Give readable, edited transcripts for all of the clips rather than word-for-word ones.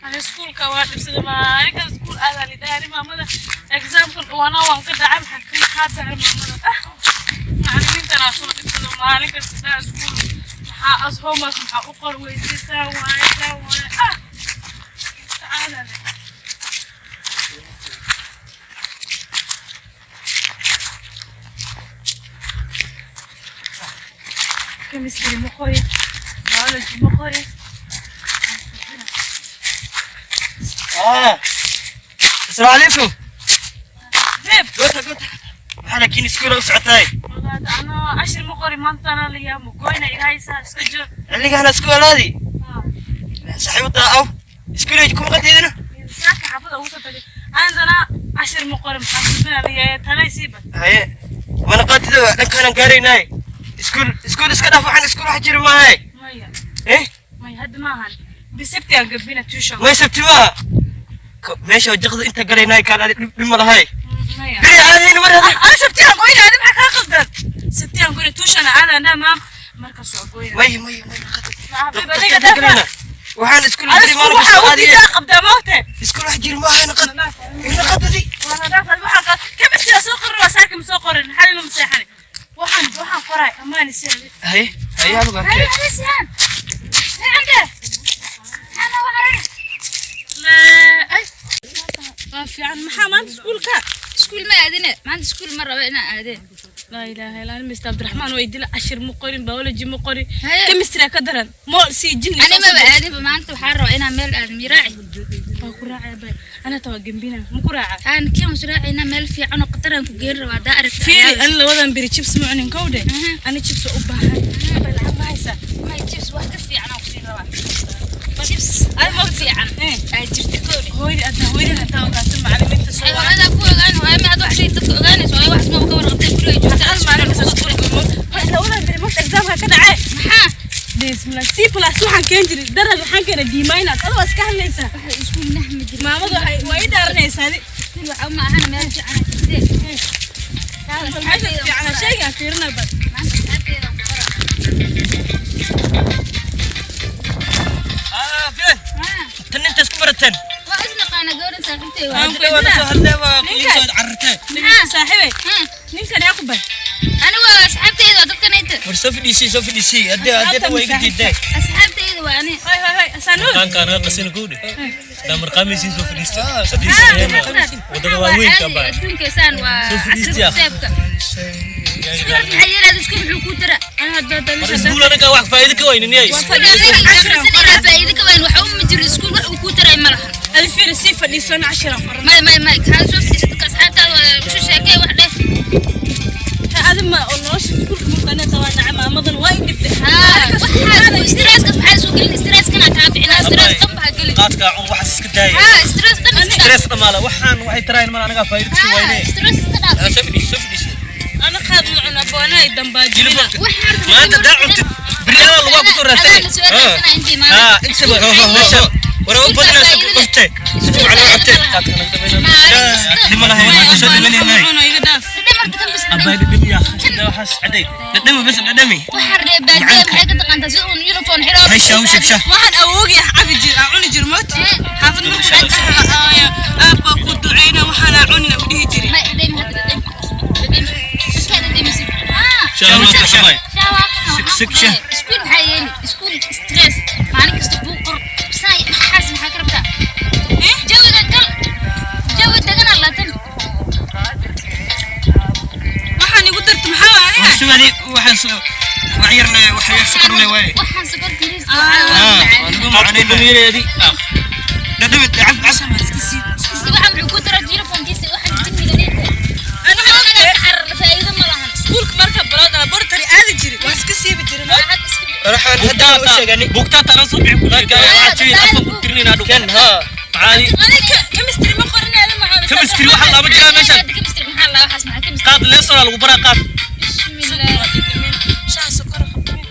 أنا سكول كواد بس ما أنا كسكول هذا اللي داري ماما example وأنا كده عم حكي هذا ماما معلمين تناسون بس ما أنا كده سكول أصحابهم أقر ويسا وعيسى تعال كمستري مقري بيولوجي مقري السلام عليكم. زيب قلت حالك إني سكول وسعتاي. أنا 10 مقري منطقة اللي هي مقوينا إلهي سجل. اللي أنا سكول هذه. صاحبتها أو سكول يجيكم قديدنا. ساكي حافظة وسطلي. عندنا 10 مقري محاسبين اللي هي تلاقي سيبك. هاي. وأنا قلت له لك أنا قارين هاي. سكول إسكال أفعل سكول حجر ما هاي. مايا. إيه؟ مايا هاد ما هن. بسبتي أقبلنا توشة. ما سبتي ما. ماشي وجقد أنت قارين هاي كان بمرة هاي. مايا. بري عادين مرة. أنا سبتي أقوينا أنا بحكي قصدك. سبتي أقوينا توشة أنا ما مركز أقوينا. ماي. بديك دافع. وحنا سكول أنا سكول واحد ودي داقب دموته. سكول حجر ما هاي نقد. نقد ذي. وانا داخل البحر كم استرا سوقر وساكن سوقر نحل مسيحني وحن قراي امان سير هاي هذا بقى هاي سيان هاي عنده انا وعري لا في عن محمد سكول كا سكول ما أدينا ما عندي سكول مرة بقينا أدين لا اله الا الله مستر عبد الرحمن ويدي له 10 مقرين بيولوجي مقري هاي. كم استرا كدرن مول سي جن أنا ما بأدين فما أنت وحارة أنا ميل آدم يراعي كراعي باي انا تو جنبينا مو كراعي أنا كيف مسراعي أنا ميل في عنق قطرة كجير ودائرة فيري انا لو ودان بري شيبس معنين كوده انا شيبس وباهي بلعب هايسا ما يجيبس واحد في عنق وكسي روا شيبس أنا ما في عن جبت كوري هويدي هتا وقاسم معلمين تسوي أيوة أنا أقول أنا وأنا ما أدوح شيء تدق أغاني سوي واحد ما بكبر غطي كله يجوز لو أنا بري مش إكزامها كده عاد ها بسم الله سي بلاس waxaan keen jiray darada waxaan keenay diimayna talo iska hadlaysa iskuul nahmid maamadu way daarnaysaa iskuul waxa ma ahana meel fiican حاجه fiican shayga fiirna bad فين تنين تسكبرتن وأصدقائنا قولن ساقتي أنت وأنا سهلت وكيسود عرته صاحبي ninkan yaa ku bay أنا وأصحابتي إذا دكتور نيت ورسوف دي سي أدي ويجي جدا أصحابتي إذا وأنا هاي أسانود كان قصين كودي دامر قاميسي سوف ديستا سديس هنا ودغوا وين كبا دون كيسان وعسر سيبك حيل هذا سكول حكوترا أنا هدا سكول أنا كواحد فايدك وين نياي فقال فايدك وين وحوم مجري سكول حكوترا ملح هذه في رسيفة اللي سوينا 10 فرق ما هذا شوف ديستك أصحابتي وشو شاكي وحده هذا ما قلناش سكول ممكن توا نعم مضن وايد جدا وحده استرس كيف حاسو قلنا استرس كنا تابعنا استرس قبها قلنا قاتك عن واحد سكداي استرس قنا ستريس ماله وحان waxay tarayn mar anaga faa'iido soo wayne استرس استدعى safdi أنا خاد معنا بوانا يدنباجي ما أنت دعوت بريالة لغة بطرتين أنت بقى ورا بدنا سكوتة سكوا على عتة لما لا هي شو اللي مني أبى يدمي يا أخي ده حس عدي ندمي بس ندمي وحرب بعدين حاجة تقنت زون يونيفورم حرام هاي شاوش واحد أوجي حبي جر أعوني جرمت حافظ مرة أبا كنت عينا وحنا عوني وديه جري ما يديم هذا يديم بس هذا يديم يصير سكشة سكول حيين سكول ستريس معنى كستبوقر بساي حاسم حكربتا جوي دقنا الله تل waxaan igu dartay maxaa aniga سمعني وحير سكر لي واي وحن سكر كريس أنا معني الميرة دي ندمت عسل استبع عم كتر يونيفورم كيس واحد جنبي لديته أنا حر فايدة ما لها سكولك مركب بلاد أنا برتري أنا جري واسكسي بجري ما راح هدا بوكتا ترى صبح عشوي أفهم كتيرني نادو كان ها عادي أنا كمستري ما قرني أنا معاه كمستري واحد لا بجي ماشان كمستري محل لا واحد اسمها كمستري قاد ليس ولا الغبرة قاد بسم الله شاه سكر خبرين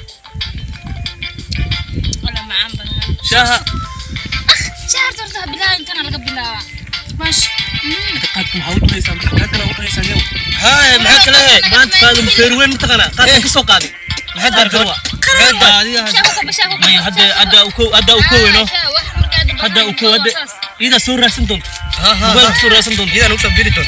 ولا معاه بنا شاها شهر ترتها بالله إن كان لقب بالله ماشي قادكم حاولتوا ليسان هكذا وطيسان يوم هاي معك له ما أنت فاهم فيروين متقنا قاد كسو قادي لحد الكوا شافك ما هي هدا أكو إنه هذا وكود إذا سورة سنتون ها سورة سنتون إذا نوصل بيرتون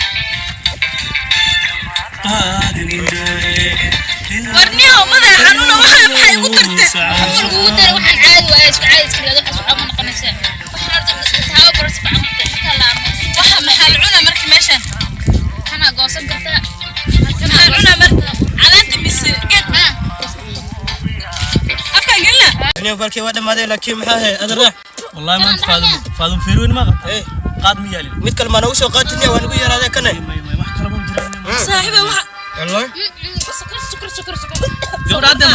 warniyo madaxa xanuuna waxay ugu tartay waxaan ugu taray waxaan caadi waayay isku caadi iska leedahay waxa ma noqonaysaa waxaan arday taabo baras fiican ku tahay waxa maxal cuna markii meeshan kana goosan kartaa maxal cuna markii calaanta mise geed afka gelna أنا بالكي واحد ما ذي لكن محاه أدرى والله ما أنت فاضم فيروين ما إيه قادم يالي مثل ما نوصل قاتني وأنا بقول هذا كنا ما wax kala buu jiraa saaxiibay waxa الله sukar gabadha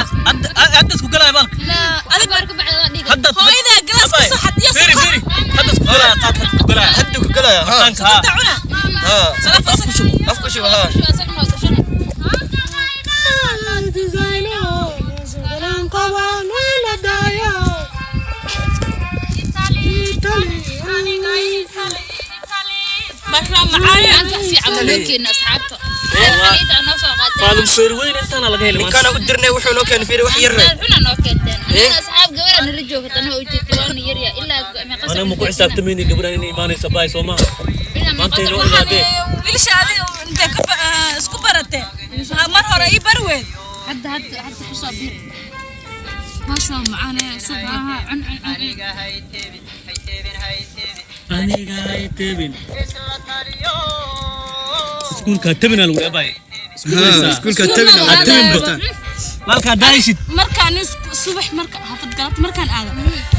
hadda isku galay balka la adiga marka bacda dhiga hadda hooyada glass ku soo xad iyo firi sukar hadda isku galay qaad isku galay حد كلا ها ها cuna ها salaam أفكر شو ها شو اسمه ما قشنا bashra macaya انت في عملوكين اصحابته خليت انا سو قادم فاضم فيروين انت انا laga helay كان قدرنا وحنا كان في وحي يرى انا نو كيدن انا اصحاب قبل انا رجوك انا وجيت وانا يريا الا ما قصد انا مو حسابتميني gabadhan inay iimaanaysa baay Soomaa maanta inoo ilaadee wiilshaadi inta ka isku barate mar hore ii barweed حد حصابير ما شاء الله معانا صبحها عن aniga hay tebin iskuulka tebina lagu dhaabay iskuulka tabina malka daayshid markaan subax marka hafad galad markaan aado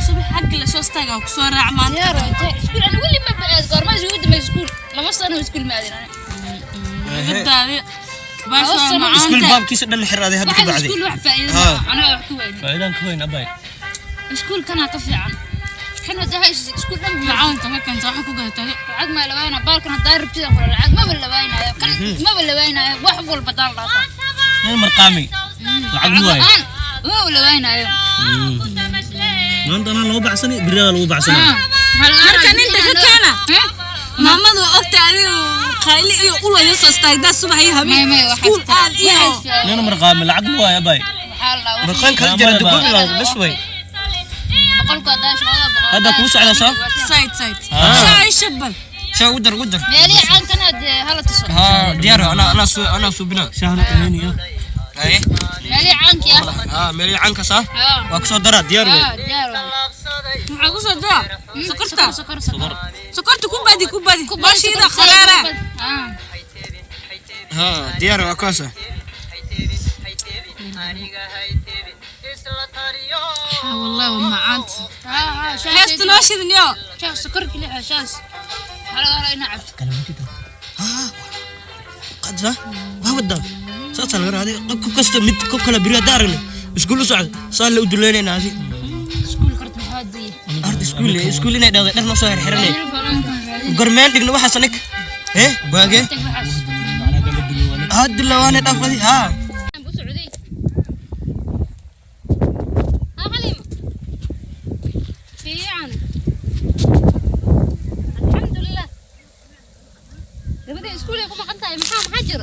subax xaq la soo istaaga ku soo raacmaan يا رجال سكول انا ولي ما بعد قرماز يود ما سكول لما صار سكول ما ادري gabadhaadi bashra iskuul macaan baabkiisa dhan xiraaday hadda ka واحد bacday سكول واحد فائده انا واحد وين faa'iidan ka weyn abay سكول كان كفي عن حنا ده سكول دم macaanka ka kanta waxa ku gadatay عاد ما لوينا بالكنا داير بتي عاد ما لوينا كان ما لوينا واحد قول بدل لا meel marqaami lacag waay ما لوينا maanta ana loo baxsani birada lagu baxsana markaan inta ka keena maamadu ogta adiga qayli iyo ulayo soo istaagda subax iyo habeen iskuul aad iyo nina marqaami lacag waay abay marqaan kala jira dugul bas way بقولك داش والله هذا كوس على صح side shaay shabal شو ودر مالي عن كنا هلا تصل ها ديار انا سوبنا shahna qanini اي مالي عنك يا ها ملي عنك صح اه واكسو درا ديار وي ديارو maxaa ku soo daa sokorta سكر sokorta ku badi baashida khalaara اه ها ديار واكاسا والله ومعانت اه heesta noo shidniyo شاف سكر كل حشاش هلا انا عبت قد صح ما ودا صار الغرا هذه كوكست ميد كوكلا بريا دارنا اسكول صعد صار لو دلينا هذه سكول كرت محادي ارد اسكول ina dhawday dharna soo xirxiranay gormeen dhigna waxa sanik baage had lawaana dhafadi ha ابو سعودي ها حليمه في يعني الحمد لله بدي اسكول يكون مقطع محام حجر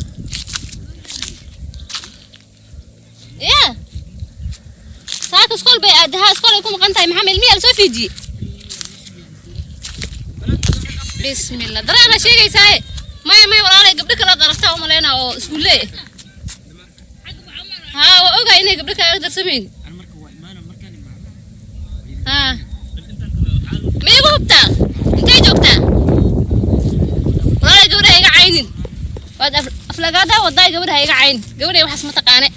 يا ساعات اسكول بيعدها اسكول يكون مقطع محام المية سوفيجي بسم الله درا انا شيء ساي ما ولا قبل كلا ضربتها وملينا او اسكول ليه ها اوغا اني قبل كلا اقدر سمين ها ما يبغبتا انت جوجتا ولا قبل هيك عينين واد افلاقادا وضاي قبل هيك عين قبل وحس متقانه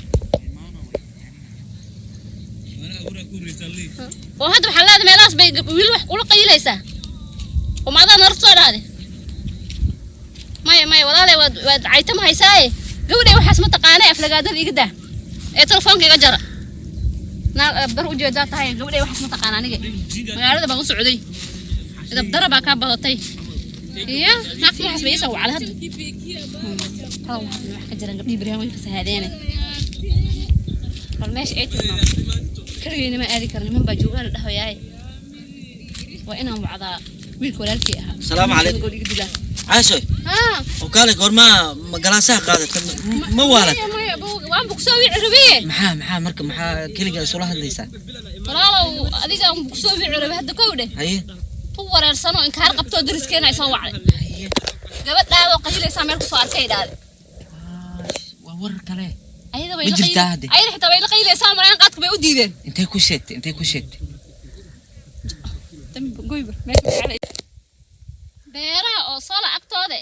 وهذا محلات ميلاس بي ويل wax kula qayilaysa وما ذا نرصو هذا ما ولا واد عيتم هيساي قبل وحس متقانه افلاقادا يقدا ee telefoonka iga jara na bar u jeedaa tahay gabadhay wax ma taqaan aniga magaalada baan u socday idab daraba ka badatay iyo naaq wax baysa wacala had wax ka jiran gabdhi bariyan way fasahadeena bal meesh ay tilmaam kaliya ma aadi karnaa man baa joogaan dhahoyaay waa inaan wacdaa wiilka walaalkii ahaa السلام عليكم عايشة ها وقال لك ما قلاسها قادت ما والد waan buu soo wicirbiye maxaa marka maxaa kaliya soo hadlaysaa walaalow adiga aan buu soo wicirbiye hadda kowde haye wareersano in kaar qabto dariskeenay soo wacday gabadhaada oo qahilaysa meel ku soo arkay dhaade waa war kale ayada way xitaa way la qahilaysa maraan qaadka bay u diideen intay ku sheegtay goybar beeraha oo sala agtooda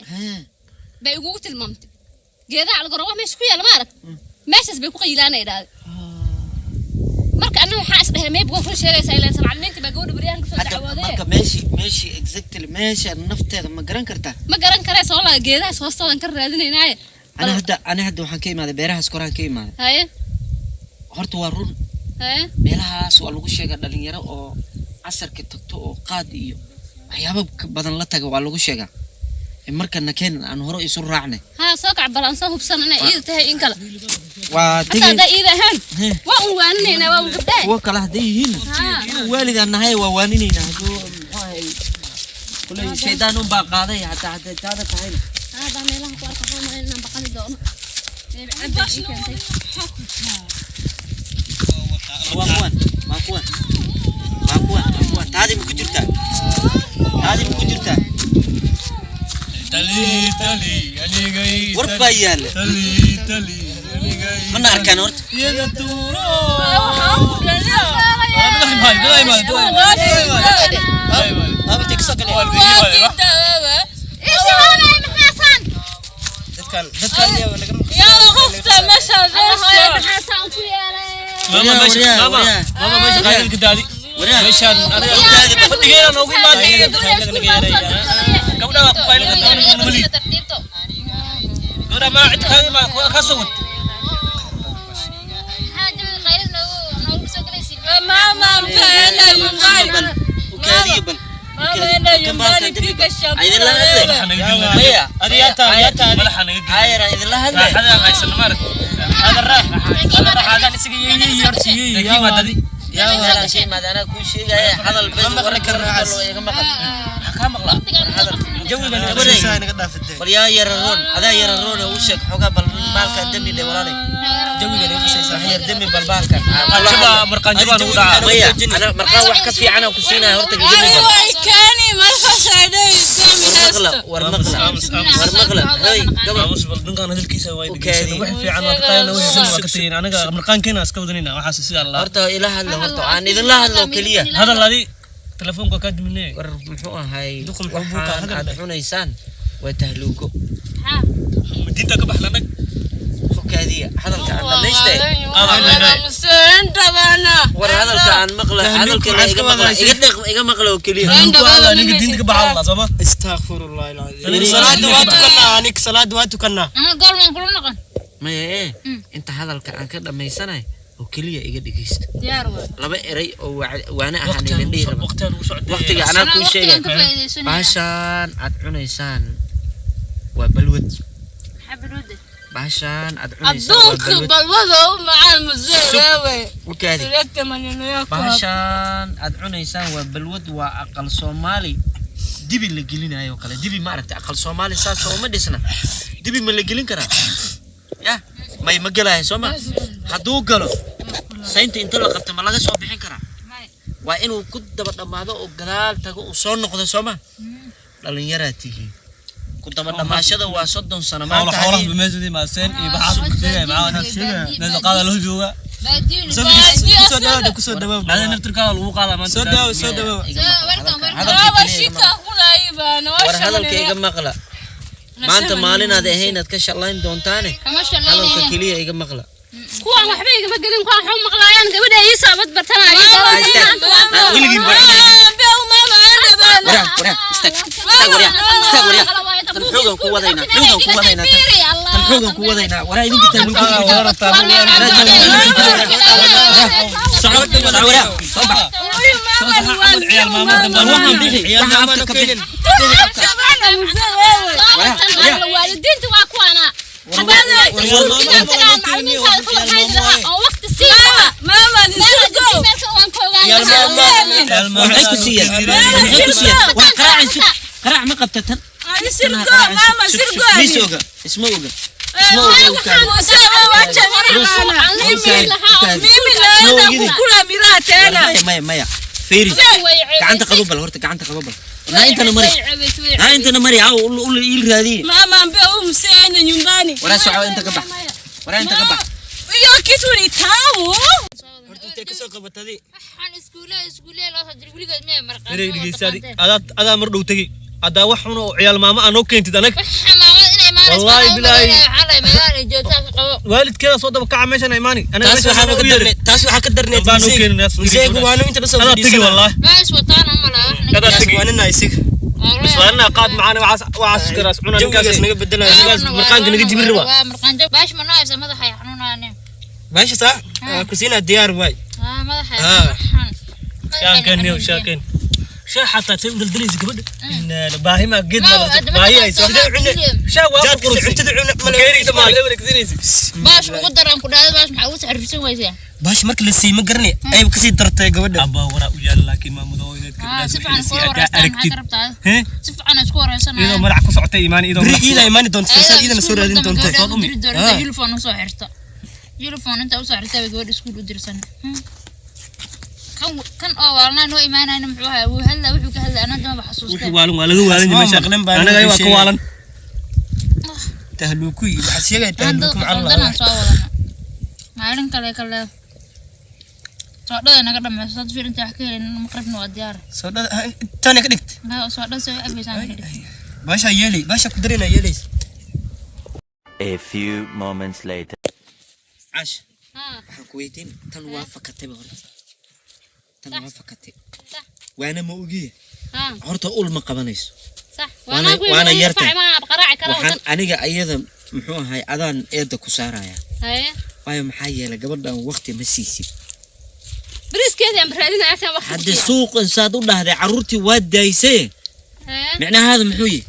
bay ugu tilmaamtay geedaha algoro wax meesha ku yaala ma arag meeshas bay ku qiilaanay dhaade marka anagu waxa isdhahay meeb goor sheegaysa ilaa macallimiinta baa gabadha bariyaan ka soo dacwooday marka meeshi exactly meesha nafteeda ma garan kartaa ma garan karay soo la geedaha hoostoodan ka raadinaynaa ana hadda waxaan ka imaaday beerahaas koraan ka imaaday haye horta waa run haye meelahaas waa lagu sheegaa dhalinyaro oo casarka tagto oo qaad iyo waxyaabo badan la taga waa lagu sheegaa markana keen aan hore isu raacnay ha soo kac balan soo hubsanana iyada tahay in kala waa tigida iidahan waa u waaninayna waa u gabdhay waa kala haday yihiin waalidaan nahay waa waaninayna hadoo maxay kulay shaydaan u baa qaaday hataa taada tahayna hada meelaha ku arkaa ma inaan baqali doono waa kuwan taadi ma ku jirtaa tali anigay warba yaala tali anigay mana arkaan horta iyada tuuro meeshaan aniga fadhigeena noogu imaaday gabadha ku fayl gabadha ma cid ka soo wad mama bayna mobile ukadiibal mama yumali bika idin la hadlay maya adiyata madaxa naga geey ayra idin la hadlay hada aysan marag hada raax hada isigi yortiyi yaa madadi yaa wala shay madana ku sheegay hadal bes warka raaxo iga maqal ka maqla hadal jawiga naga dhaafay wal yaa yararoon hada yararoon oo sheeg xoga bal maalka dami le walaalay jawiga naga qasaysa yar dami bal baalka marqan jabaan u dhaca maya ana marqan wax ka fiican ku siinaa horta jawiga ay kaani ma fasaday maqla war maqla hay gabadh musbal dhankan hadalkiisa way dhigaysan wax fiican waa ka taayna wax ka tiin anaga marqankeena iska wadanina waxa sida Allah horta ilaaha Allah horta aan idin la hadlo kaliya hadal ladi telefoonka ka diminay war muxuu ahay waxaan aad xunaysaan waa tahluugo ha dinta ka baxlanag fukadiya hadalka aan dhameystay war hadalka aan maqla hadalka iga maqla oo kaliya ninka dinta ka baxala sama astaghfirullah alazim salaad waa tukana ana goorman kula noqon maya inta hadalka aan ka dhameysanay oo kaliya iga dhigeysto diyaar waa laba eray oo waana ahaan idin dheer waqtiga ana ku sheegay baashan aad cunaysaan waa balwad xabrude baashan aad cunaysaan adduunka balwada macaan museewe wakaadi direct manino yaa baashan aad cunaysaan waa balwad waa aqal Soomaali dibi la gelinayo kale dibi ma aragtay aqal Soomaali saas oo ma dhisna dibi ma la gelin karaa ya may ma galahay Sooma haduu galo saynta inta la qabto ma laga soo bixin karaa waa inuu ku daba dhamaado oo gadaal tago oo soo noqdo Sooma dhalinyaratihi ku daba dhamaashada waa 30 sano ma tahay xoolaha bimeesdi ma seen iyo baxaas ku sheegay maana meel qaada loo jooga kusoo dhawaad hada naftirka lagu qaada maanta soo dhawaad war hadalka iga maqla maanta maalinaad ahaynaad ka shaqayn doontaane hadalka kaliya iga maqla kuwan waxba igama gelin kuwan xum maqlaayaan gabadha ay saabad bartanaayo wiilgiin baa الحوجة كوادينا الحوجة كوادينا ورا يدك تلوك قرع ما قبتتن ماما سرقوا ميسوغا اسمه اوغا مايا فيري كعنت قبل هورت كعنت قبل لا أنت مري لا أنت مري قول إيه هذه ماما بيوم سين يومباني ولا سعوا أنت قبل ولا أنت قبل يا كيتوني تاو هورت تكسر قبل هذه waxaan iskuulay loo soo diray wiligeed ma marqaan Firi dhigisaadi ada mar dhow tagi ada wax xun oo ciyaal maama aan oo keentid anag xamaamad inay maalinta wallahi billahi xalay magaal joogta qabo waalidkeeda soo daba kaca meeshan imaani anaga taas waxaa ka darneed baan u keenay isagu waanu inta la soo ada tagi wallahi ma iswataan ama la ada tagi waanina isaga su'aalna qaad macana waxaas garas cunaan jawgaas naga bedelayo marqaanka naga jibir raba waa marqaan jab baash ma nooysa madaxa ay xanuunayaan ماشي صح كوسينا ديار واي madaxa شاكن شا حتى تقول دليز قبل ان باهي ما قد باهي اي شا واقف انت دعونا ملكيري سمال ابرك دينيسي باش قدران ku dhaad bash maxaa u saxirsan waysaa باش markii la siima garnay ay ka sii dartay gabadha aba wara u yaal laakiin maamada oo inaad ah si gabadha fiican ku waraysan he si fiican isku waraysan iyadoo madax ku socotay iimaan iyadoo ila iimaan doonto fasaad idana soo raadin doonto soo dhumi telefoon soo xirta telefoon inta u saartay gabadha iskuul u dirsan kan oo waalna noo iimaanayna muxuu ahaa wuu hadla wuxuu ka hadla anaa dama xasuustay wixii waalan waa laga waalan meesha anaga waa ka waalan tahluuku waxa sheegay tahluuku macallin soo wadana maalin kale soo dhada naga dhamayso dad fiirinta wax ka helin maqribna waa diyaar soo dhada tani ka dhigt ma soo dhada soo abaysan ka dhigt baasha yeeli baasha ku darina yeelis A few moments later. عاش waxaan ku weydiin tan waa fakatay horta tan waa fakatay waana ma ogiye horta ul ma qabanayso صح وانا يرتاح ما بقراعي كلام waxaan aniga ayada muxuu ahay adaan eeda ku saaraya haye waayo maxaa yeelay gabadhan waqti ma siisid briskeeda am raadina asan waqti hadda suuq insaad u dhahday caruurtii waa daysay macnaheedu muxuu yahay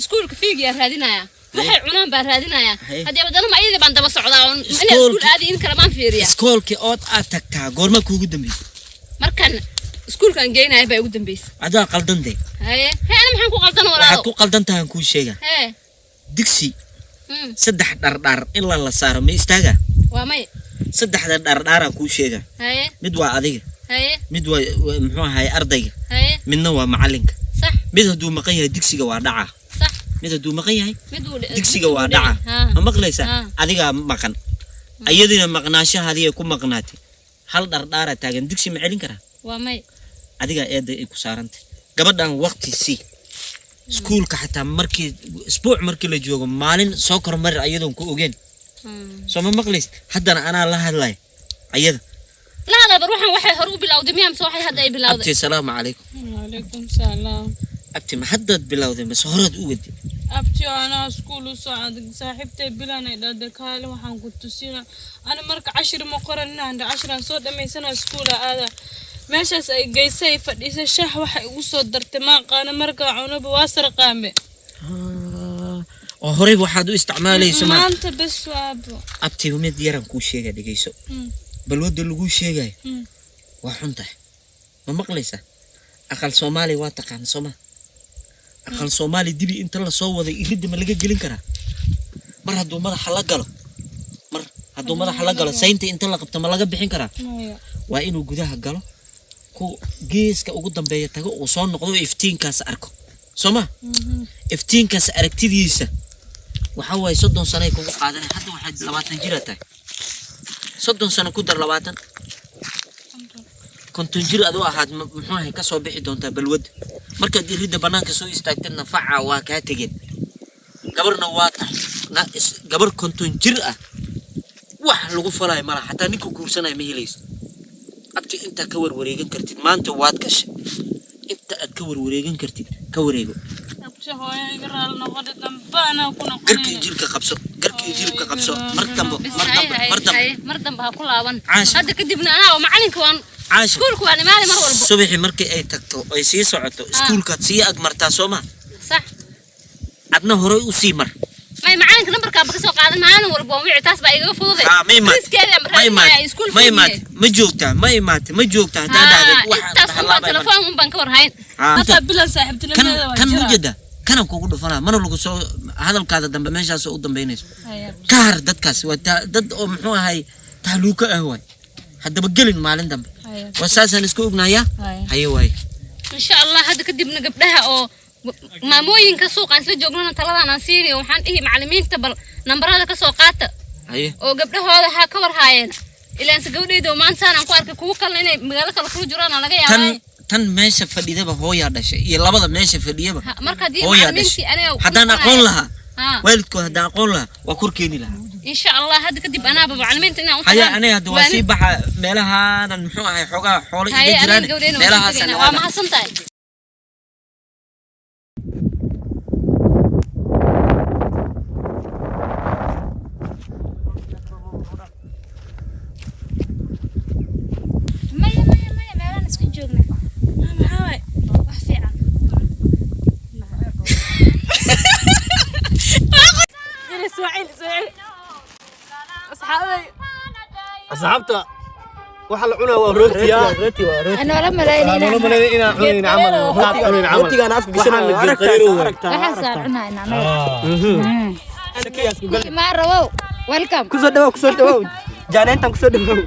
iskuulka fiigiya raadinaya waxay cunaan baa raadinaya hadii badana ma ayada baan daba socdaa oo iskuul aadi in kala maan fiiriya iskoolki ood aad tagtaa goorma kuugu dambeysay markan iskuulkan geynay baa ugu dambeysay adaa qaldanday haye ana maxaan ku qaldan walaalo waxa ku qaldan tahay ku sheega haye digsi saddex dhardhar in la saaro ma istaaga waa may saddexda dhardhar ku sheega haye mid waa adiga haye mid waa muxuu ahay ardayga haye midna waa macalinka صح mid haduu maqan yahay digsiga waa dhaca صح mid haduu maqan yahay mid digsiga waa dhaca ma maqlaysa adiga maqan ayadina maqnaashahaadii ku maqnaatay hal dhardhara taagan digsi ma celin kara waa may adiga eeday ku saarantay gabadhan waqti si iskuulka xataa markii isbuuc markii la joogo maalin soo kormar ayadoon ku ogeen soo ma maqlays haddana anaa la hadlay ayada لا بروح waxay hor u bilawday miyam soo waxay hadda ay bilawday abti salaam alaykum وعليكم السلام abti ma haddad bilawday ma horad u wadi abti ana iskuul u socod saaxiibtay bilan ay dhada kaale waxaan ku tusina ana marka 10 ma qoranaa 10 soo dhameysana iskuul aada meeshaas ay geysay fadhiisa shaah waxa ugu soo dartay ma qaana marka cunaba waa sarqaame oo horey waxaad u isticmaalaysaa maanta bas waabo abti mid yaran ku sheegay dhigayso bal wada lagu sheegay waa xunta ma maqlaysa aqal Soomaali waa taqaan Soomaa aqal Soomaali dibi inta la soo waday irid ma laga gelin karaa mar hadduu madaxa la galo saynta inta la qabto ma laga bixin karaa waa inuu gudaha galo ku geeska ugu dambeeya tago oo soo noqdo iftiinkaas arko Soomaa iftiinkaas aragtidiisa waxa way 30 sano ay kugu qaadanay hadda waxaad 20 jir tahay 30 sano ku dar 20 konton jir adoo ahaad muxuu ahay ka soo bixi doontaa balwad marka dirida banaanka soo istaagtana faca waa ka tageen gabarna waa tahay gabar konton jir ah wax lagu falay malaha hatta ninku guursanay ma helayso abti inta ka warwareegan kartid maanta waad gashay inta aad ka warwareegan kartid ka wareego abti hooyay garaal noqoday dambana ku noqonay garkii jilka qabso mar dambe ha ku laaban hadda kadibna anaa macalinka waan iskuulku waan imaanay mar walba subaxii markii ay tagto ay sii socoto iskuulka sii ag martaa Sooma صح adna hore u sii mar may macalinka numberka ba ka soo qaadan maalin walba wixii taas baa iga fududay ma joogtaa daadada waxa telefoon baan ka warhayn hata bila saaxiibtinimada kan mujada kana kugu dhufana mana lagu soo hadalkaada dambe meeshaas u dambeynayso kaar dadkaas waa dad oo muxuu ahay tahluuka ah way hadaba gelin maalin dambe وأساسا نسكوبنا يا هاي واي إن شاء الله هذا كدي بنقبلها أو maamoyin ka suuq aan isla joognana taladan aan siinayo waxaan dhihi macallimiinta bal nambarada ka soo qaata oo gabdhahooda ha ka war haayeen ilaa inta gabdhayda maanta aan ku arkay kuwa kale inay magaalo kale ku jiraan laga yaabaa tan meesha fadhidaba hooya dhashay iyo labada meesha fadhiyaba marka hadii macallimiintii aniga hadaan aqoon lahaa waalidku hadaan aqoon lahaa waa kurkeeni lahaa إن شاء الله هذا كدب أنا بعلمين إنه هيا أنا هذا واسيب بح ملها أنا محوها حوجا حولي جيراني ملها سنة وما حصلتاي أصحابته وحلا عنا وروتيا أنا ولا ملايين عمل روتي أنا أفكر شنو وحصل عنا ما رووا ويلكم كسر دواء جانين تام كسر دواء